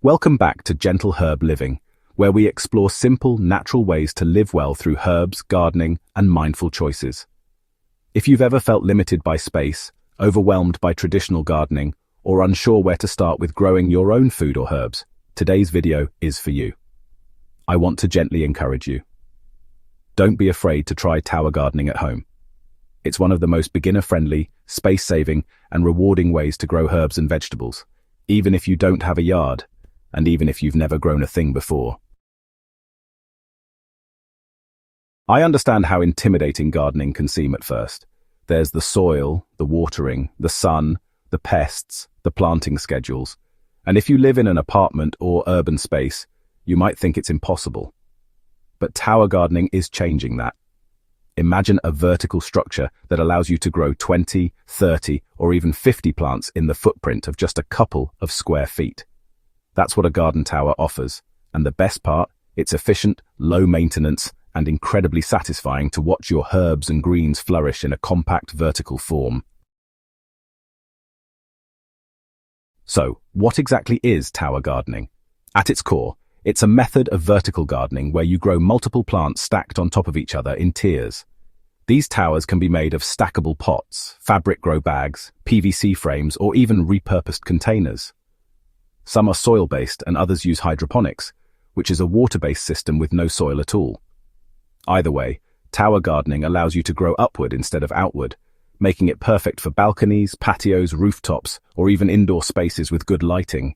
Welcome back to Gentle Herb Living, where we explore simple, natural ways to live well through herbs, gardening, and mindful choices. If you've ever felt limited by space, overwhelmed by traditional gardening, or unsure where to start with growing your own food or herbs, today's video is for you. I want to gently encourage you. Don't be afraid to try tower gardening at home. It's one of the most beginner-friendly, space-saving, and rewarding ways to grow herbs and vegetables, even if you don't have a yard, and even if you've never grown a thing before. I understand how intimidating gardening can seem at first. There's the soil, the watering, the sun, the pests, the planting schedules. And if you live in an apartment or urban space, you might think it's impossible. But tower gardening is changing that. Imagine a vertical structure that allows you to grow 20, 30, or even 50 plants in the footprint of just a couple of square feet. That's what a garden tower offers, and the best part, it's efficient, low maintenance, and incredibly satisfying to watch your herbs and greens flourish in a compact vertical form. So, what exactly is tower gardening? At its core, it's a method of vertical gardening where you grow multiple plants stacked on top of each other in tiers. These towers can be made of stackable pots, fabric grow bags, PVC frames, or even repurposed containers. Some are soil-based and others use hydroponics, which is a water-based system with no soil at all. Either way, tower gardening allows you to grow upward instead of outward, making it perfect for balconies, patios, rooftops, or even indoor spaces with good lighting.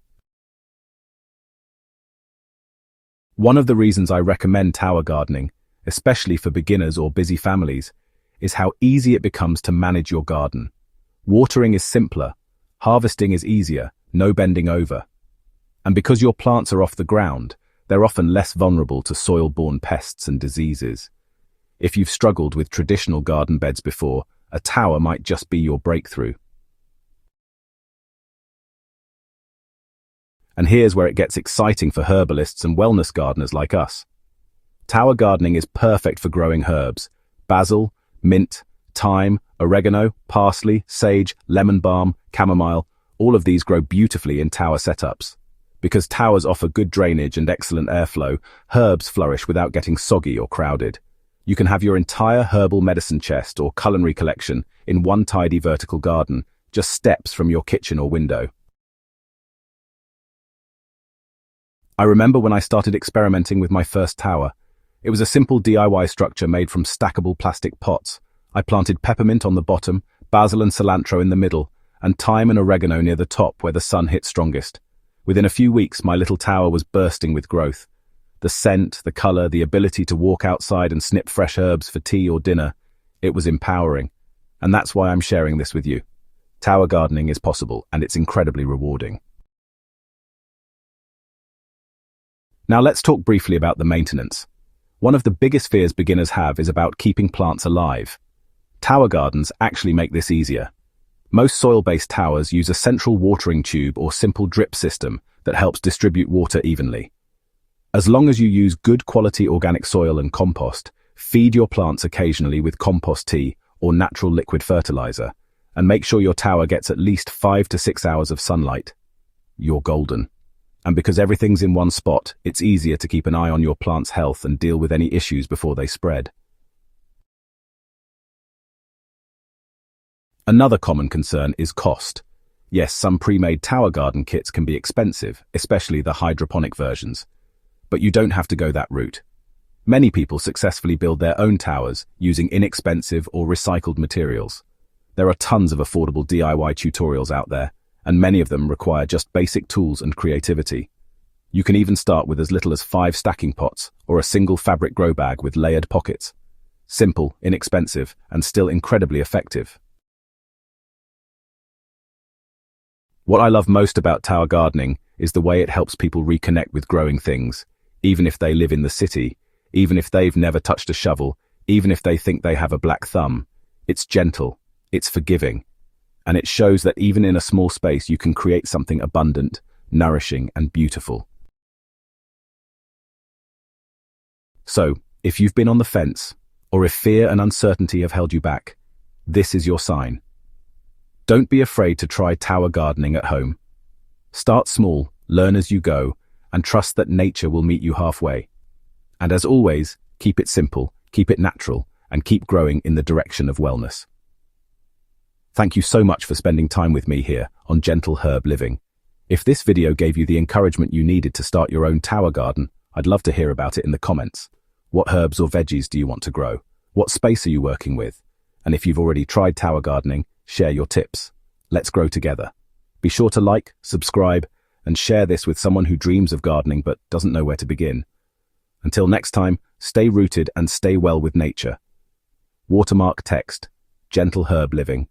One of the reasons I recommend tower gardening, especially for beginners or busy families, is how easy it becomes to manage your garden. Watering is simpler, harvesting is easier, no bending over. And because your plants are off the ground, they're often less vulnerable to soil-borne pests and diseases. If you've struggled with traditional garden beds before, a tower might just be your breakthrough. And here's where it gets exciting for herbalists and wellness gardeners like us. Tower gardening is perfect for growing herbs: basil, mint, thyme, oregano, parsley, sage, lemon balm, chamomile. All of these grow beautifully in tower setups. Because towers offer good drainage and excellent airflow, herbs flourish without getting soggy or crowded. You can have your entire herbal medicine chest or culinary collection in one tidy vertical garden, just steps from your kitchen or window. I remember when I started experimenting with my first tower. It was a simple DIY structure made from stackable plastic pots. I planted peppermint on the bottom, basil and cilantro in the middle, and thyme and oregano near the top where the sun hit strongest. Within a few weeks, my little tower was bursting with growth. The scent, the color, the ability to walk outside and snip fresh herbs for tea or dinner, it was empowering. And that's why I'm sharing this with you. Tower gardening is possible, and it's incredibly rewarding. Now let's talk briefly about the maintenance. One of the biggest fears beginners have is about keeping plants alive. Tower gardens actually make this easier. Most soil-based towers use a central watering tube or simple drip system that helps distribute water evenly. As long as you use good quality organic soil and compost, feed your plants occasionally with compost tea or natural liquid fertilizer, and make sure your tower gets at least 5 to 6 hours of sunlight, you're golden. And because everything's in one spot, it's easier to keep an eye on your plant's health and deal with any issues before they spread. Another common concern is cost. Yes, some pre-made tower garden kits can be expensive, especially the hydroponic versions. But you don't have to go that route. Many people successfully build their own towers using inexpensive or recycled materials. There are tons of affordable DIY tutorials out there, and many of them require just basic tools and creativity. You can even start with as little as 5 stacking pots or a single fabric grow bag with layered pockets. Simple, inexpensive, and still incredibly effective. What I love most about tower gardening is the way it helps people reconnect with growing things, even if they live in the city, even if they've never touched a shovel, even if they think they have a black thumb. It's gentle, it's forgiving, and it shows that even in a small space you can create something abundant, nourishing, and beautiful. So, if you've been on the fence, or if fear and uncertainty have held you back, this is your sign. Don't be afraid to try tower gardening at home. Start small, learn as you go, and trust that nature will meet you halfway. And as always, keep it simple, keep it natural, and keep growing in the direction of wellness. Thank you so much for spending time with me here on Gentle Herb Living. If this video gave you the encouragement you needed to start your own tower garden, I'd love to hear about it in the comments. What herbs or veggies do you want to grow? What space are you working with? And if you've already tried tower gardening, share your tips. Let's grow together. Be sure to like, subscribe, and share this with someone who dreams of gardening but doesn't know where to begin. Until next time, stay rooted and stay well with nature. Watermark text, Gentle Herb Living.